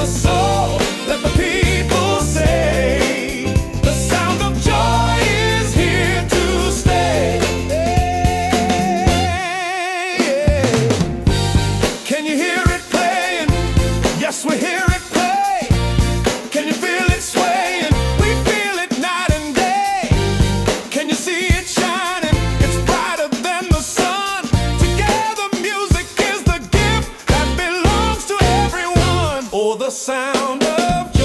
soul. Let the people say the sound of joy is here to stay. Can you hear it playing? Yes, we hear it play. Can you feel it swaying? We feel it night and day. Can you see it shining? It's brighter than the sun. Together music is the gift that belongs to everyone. Oh, the sound of